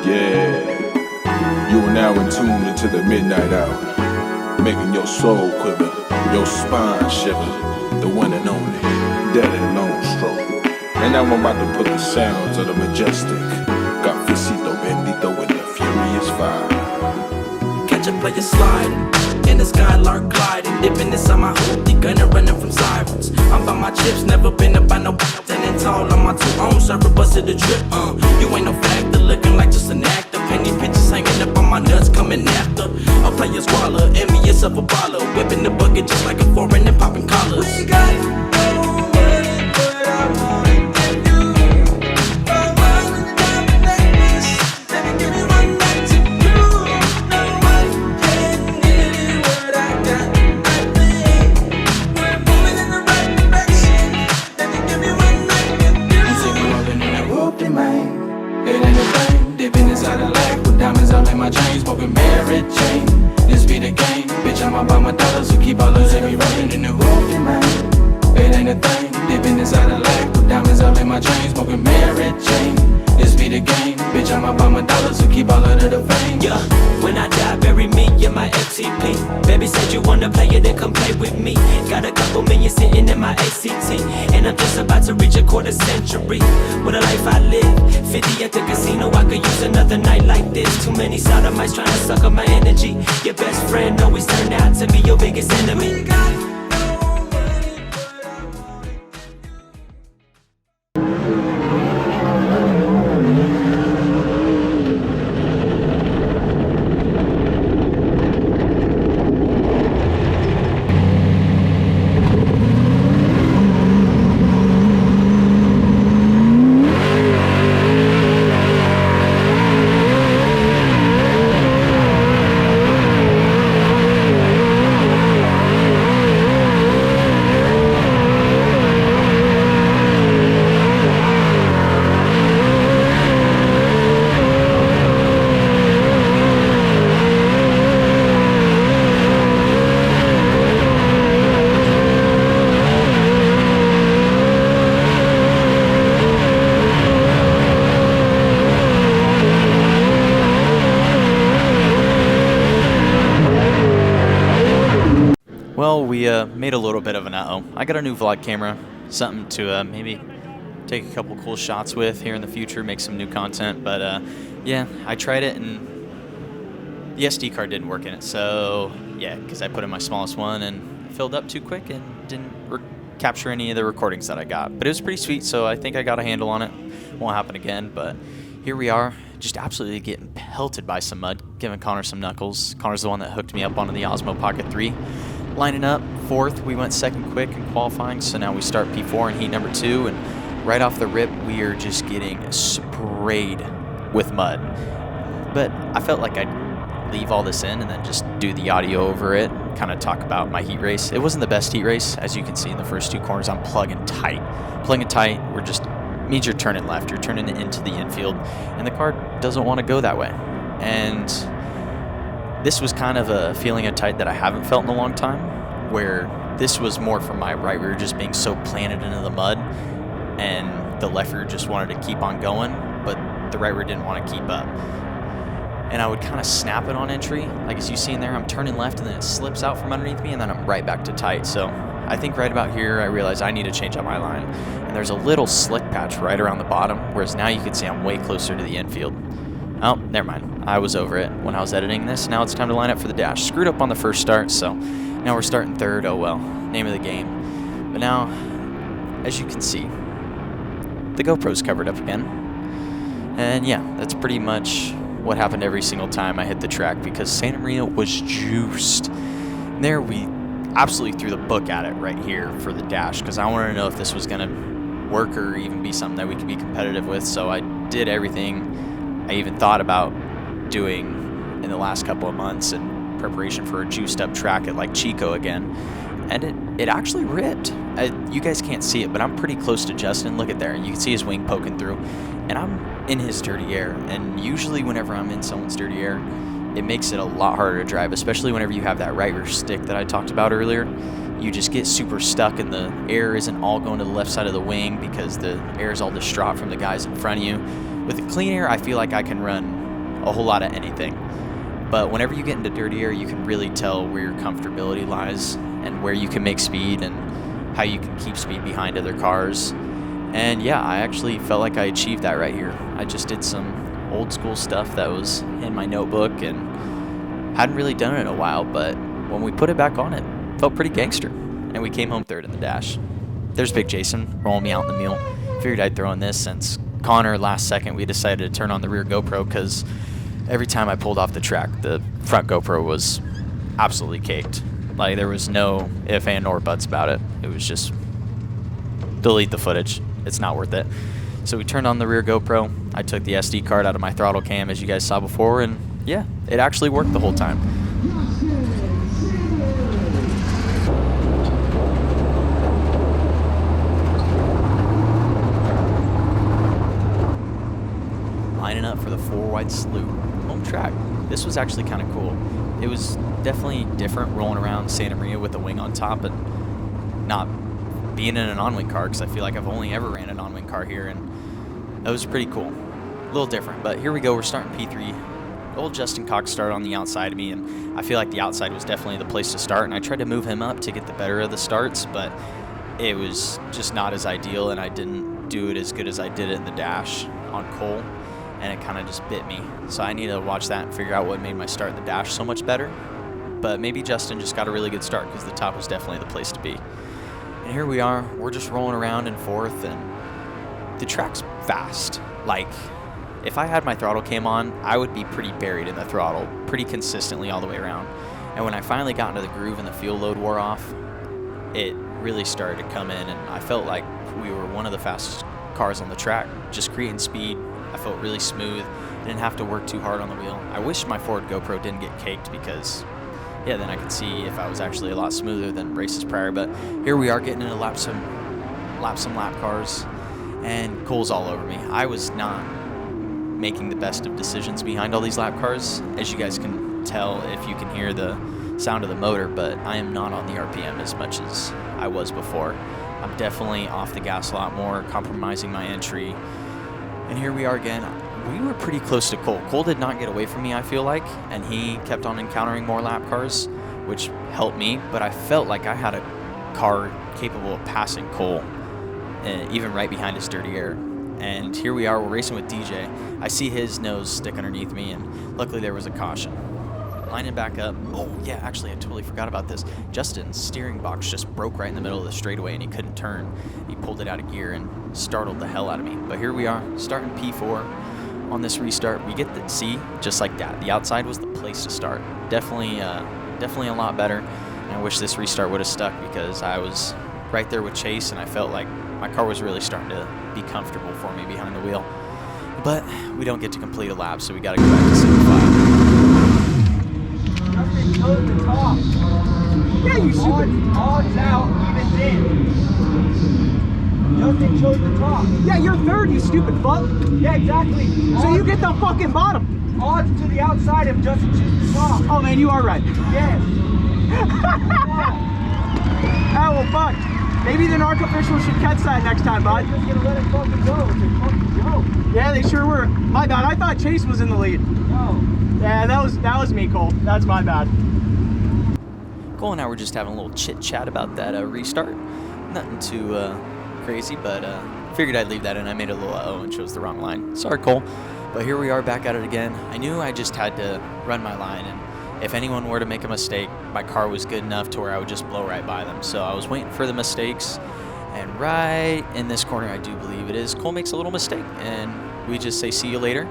Yeah, you are now in tune into the midnight hour, making your soul quiver, your spine shiver. The one and only, Dead and Lone Stroke. And now I'm about to put the sounds of the majestic Cafecito Bendito in the furious fire. Catch a player sliding in the skylark gliding, dipping inside my hoopty, gunner running from sirens. I'm by my chips, never been about no standing tall on my two own server, busted the drip. You ain't no factor, looking like just an actor. Penny pictures hanging up on my nuts, coming after. A player squalor, envious of a baller, whipping the bucket just like a foreign and popping collars. We got no money, but I want it. Chain, smoking Mary Jane. This be the game, bitch. I'm about my dollars, so keep all those every running in the hoopty, man. It ain't a thing, dipping inside the lake, put diamonds all in my chain, smoking Mary Jane. This be the game, bitch. I'm about my dollars, so keep all of the fame. Yeah, when I die, bury me in my FTP. Baby said you wanna play it, then come play with me. Got a couple million sitting in my ACT, and I'm just about to reach a quarter century. What a life I live, 50 at the casino, I could use another night like this. Too many sodomites trying to suck up my energy. Your best friend always turned out to be your biggest enemy. Well, we made a little bit of an I got a new vlog camera, something to maybe take a couple cool shots with here in the future, make some new content. But yeah, I tried it and the SD card didn't work in it. So yeah, because I put in my smallest one and it filled up too quick and didn't capture any of the recordings that I got. But it was pretty sweet, so I think I got a handle on it. Won't happen again, but here we are, just absolutely getting pelted by some mud, giving Connor some knuckles. Connor's the one that hooked me up onto the Osmo Pocket 3. Lining up fourth, we went second quick in qualifying, so now we start P4 in heat number 2, and right off the rip, we are just getting sprayed with mud. But I felt like I'd leave all this in and then just do the audio over it, kind of talk about my heat race. It wasn't the best heat race, as you can see in the first two corners. I'm plugging tight. We're just means you're turning left, you're turning into the infield, and the car doesn't want to go that way. And this was kind of a feeling of tight that I haven't felt in a long time, where this was more from my right rear just being so planted into the mud, and the left rear just wanted to keep on going, but the right rear didn't want to keep up. And I would kind of snap it on entry, like as you see in there, I'm turning left and then it slips out from underneath me and then I'm right back to tight. So I think right about here I realized I need to change up my line. And there's a little slick patch right around the bottom, whereas now you can see I'm way closer to the infield. Oh, never mind. I was over it when I was editing this. Now it's time to line up for the dash. Screwed up on the first start, so now we're starting third. Oh well, name of the game. But now, as you can see, the GoPro's covered up again. And yeah, that's pretty much what happened every single time I hit the track, because Santa Maria was juiced. And there we absolutely threw the book at it right here for the dash, because I wanted to know if this was going to work or even be something that we could be competitive with. So I did everything I even thought about doing in the last couple of months in preparation for a juiced up track at like Chico again. And it actually ripped. You guys can't see it, but I'm pretty close to Justin. Look at there. You can see his wing poking through. And I'm in his dirty air. And usually whenever I'm in someone's dirty air, it makes it a lot harder to drive, especially whenever you have that right rear stick that I talked about earlier. You just get super stuck and the air isn't all going to the left side of the wing because the air is all distraught from the guys in front of you. With the clean air, I feel like I can run a whole lot of anything. But whenever you get into dirty air, you can really tell where your comfortability lies and where you can make speed and how you can keep speed behind other cars. And yeah, I actually felt like I achieved that right here. I just did some old school stuff that was in my notebook and hadn't really done it in a while, but when we put it back on, it felt pretty gangster. And we came home third in the dash. There's Big Jason rolling me out in the mule. Figured I'd throw in this since Connor, last second, we decided to turn on the rear GoPro because every time I pulled off the track, the front GoPro was absolutely caked. Like, there was no if, and, or buts about it. It was just delete the footage. It's not worth it. So we turned on the rear GoPro. I took the SD card out of my throttle cam, as you guys saw before, and yeah, it actually worked the whole time. Lining up for the 4-wide salute. Home track. This was actually kind of cool. It was definitely different rolling around Santa Maria with a wing on top and not being in an on-wing car, because I feel like I've only ever ran an on-wing car here, and that was pretty cool. A little different, but here we go. We're starting P3. Old Justin Cox started on the outside of me, and I feel like the outside was definitely the place to start, and I tried to move him up to get the better of the starts, but it was just not as ideal, and I didn't do it as good as I did it in the dash on Cole, and it kind of just bit me. So I need to watch that and figure out what made my start in the dash so much better. But maybe Justin just got a really good start, because the top was definitely the place to be. And here we are, we're just rolling around and forth, and the track's fast. Like, if I had my throttle cam on, I would be pretty buried in the throttle pretty consistently all the way around. And when I finally got into the groove and the fuel load wore off, it really started to come in, and I felt like we were one of the fastest cars on the track, just creating speed. I felt really smooth, didn't have to work too hard on the wheel. I wish my forward GoPro didn't get caked, because yeah, then I could see if I was actually a lot smoother than races prior. But here we are getting into lap cars, and Cole's all over me. I was not making the best of decisions behind all these lap cars, as you guys can tell if you can hear the sound of the motor, but I am not on the RPM as much as I was before. I'm definitely off the gas a lot more, compromising my entry. And here we are again. We were pretty close to Cole. Cole did not get away from me, I feel like, and he kept on encountering more lap cars, which helped me, but I felt like I had a car capable of passing Cole, even right behind his dirty air. And here we are, we're racing with DJ. I see his nose stick underneath me, and luckily there was a caution. Lining back up. Oh, yeah, actually, I totally forgot about this. Justin's steering box just broke right in the middle of the straightaway, and he couldn't turn. He pulled it out of gear and startled the hell out of me. But here we are, starting P4 on this restart. We get the see, just like that. The outside was the place to start. Definitely a lot better. And I wish this restart would have stuck, because I was right there with Chase, and I felt like my car was really starting to be comfortable for me behind the wheel. But we don't get to complete a lap, so we got to go back to single file. Justin chose the top. Yeah, you should. Odds out, evens in. Justin chose the top. Yeah, you're third, you stupid fuck. Yeah, exactly. So you get the fucking bottom. Odds to the outside if Justin chooses the top. Oh man, you are right. Yes. Oh well, fuck. Maybe the NARC officials should catch that next time, bud. They're just gonna let it fucking go. They fucking go. Yeah, they sure were. My bad. I thought Chase was in the lead. No. Yeah, that was me, Cole. That's my bad. Cole and I were just having a little chit chat about that restart. Nothing too crazy, but figured I'd leave that in. I made a little uh-oh and chose the wrong line. Sorry, Cole. But here we are back at it again. I knew I just had to run my line, and if anyone were to make a mistake, my car was good enough to where I would just blow right by them. So I was waiting for the mistakes, and right in this corner, I do believe it is, Cole makes a little mistake, and we just say see you later.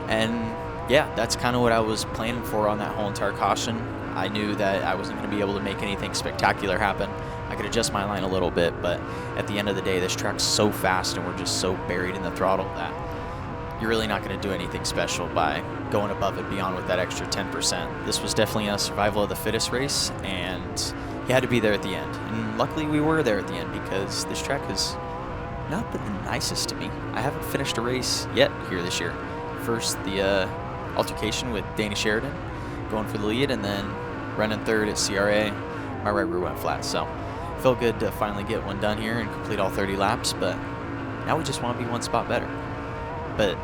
And yeah, that's kind of what I was planning for on that whole entire caution. I knew that I wasn't going to be able to make anything spectacular happen. I could adjust my line a little bit, but at the end of the day, this track's so fast and we're just so buried in the throttle that you're really not going to do anything special by going above and beyond with that extra 10%. This was definitely a survival of the fittest race, and you had to be there at the end. And luckily we were there at the end, because this track has not been the nicest to me. I haven't finished a race yet here this year. First, the altercation with Danny Sheridan, going for the lead, and then running third at CRA. My right rear went flat, so it felt good to finally get one done here and complete all 30 laps, but now we just want to be one spot better. But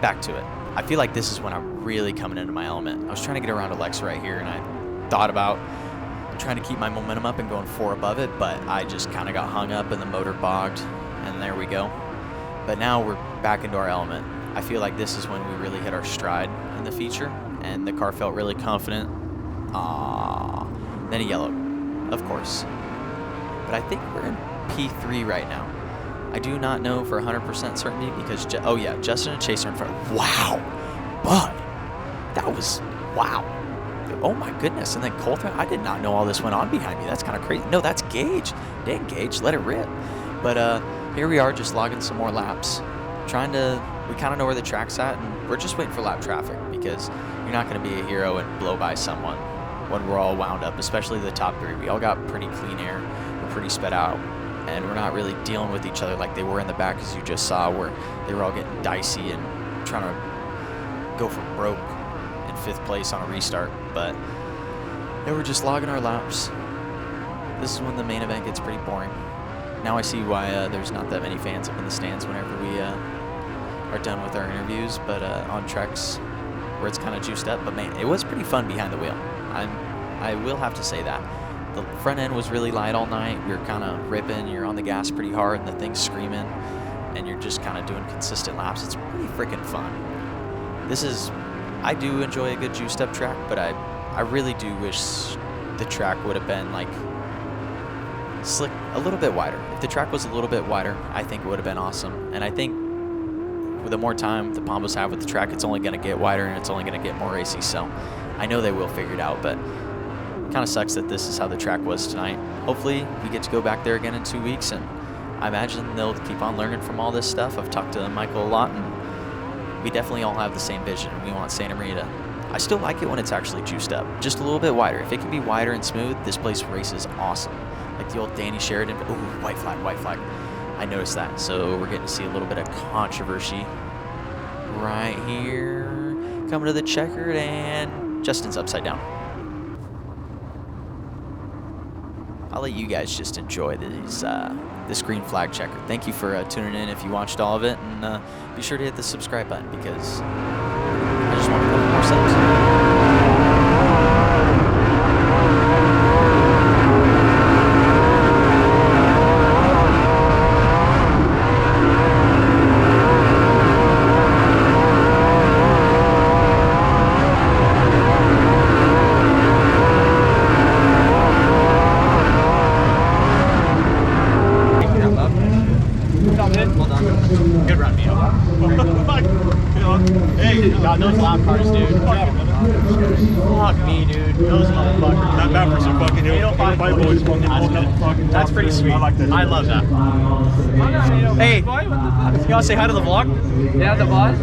back to it. I feel like this is when I'm really coming into my element. I was trying to get around Alexa right here, and I thought about trying to keep my momentum up and going 4 above it, but I just kind of got hung up and the motor bogged, and there we go. But now we're back into our element. I feel like this is when we really hit our stride in the feature, and the car felt really confident. Then he yellowed, of course. But I think we're in P3 right now. I do not know for 100% certainty because, oh yeah, Justin and Chase are in front. Wow, bud, that was, wow. Oh my goodness, and then Colton, I did not know all this went on behind me. That's kind of crazy. No, that's Gage. Dang, Gage, let it rip. But here we are just logging some more laps. We kind of know where the track's at, and we're just waiting for lap traffic because you're not going to be a hero and blow by someone when we're all wound up, especially the top 3. We all got pretty clean air. We're pretty sped out. And we're not really dealing with each other like they were in the back, as you just saw, where they were all getting dicey and trying to go for broke in 5th place on a restart. But they were just logging our laps. This is when the main event gets pretty boring. Now I see why there's not that many fans up in the stands whenever we are done with our interviews, but on tracks where it's kind of juiced up. But man, it was pretty fun behind the wheel. I will have to say that. The front end was really light all night. We were kind of ripping. You're on the gas pretty hard, and the thing's screaming, and you're just kind of doing consistent laps. It's pretty freaking fun. I do enjoy a good juiced up track, but I really do wish the track would have been like slick, a little bit wider. If the track was a little bit wider, I think it would have been awesome. And I think with the more time the Bombos have with the track, it's only going to get wider and it's only going to get more racy. So I know they will figure it out, but kind of sucks that this is how the track was tonight. Hopefully we get to go back there again in 2 weeks, and I imagine they'll keep on learning from all this stuff. I've talked to Michael a lot, and we definitely all have the same vision. We want Santa Maria. I still like it when it's actually juiced up, just a little bit wider. If it can be wider and smooth, this place races awesome. Like the old Danny Sheridan. Ooh, white flag, white flag. I noticed that. So we're getting to see a little bit of controversy right here. Coming to the checkered, and Justin's upside down. I'll let you guys just enjoy this green flag checker. Thank you for tuning in if you watched all of it, and be sure to hit the subscribe button because I just want a couple more subs. God, those lap cars, dude. Fuck me, dude. Those motherfuckers. Not bad for some fucking 805 boys. That's pretty sweet. I like that. I love that. Hey, you want to say hi to the vlog? Yeah, the vlog.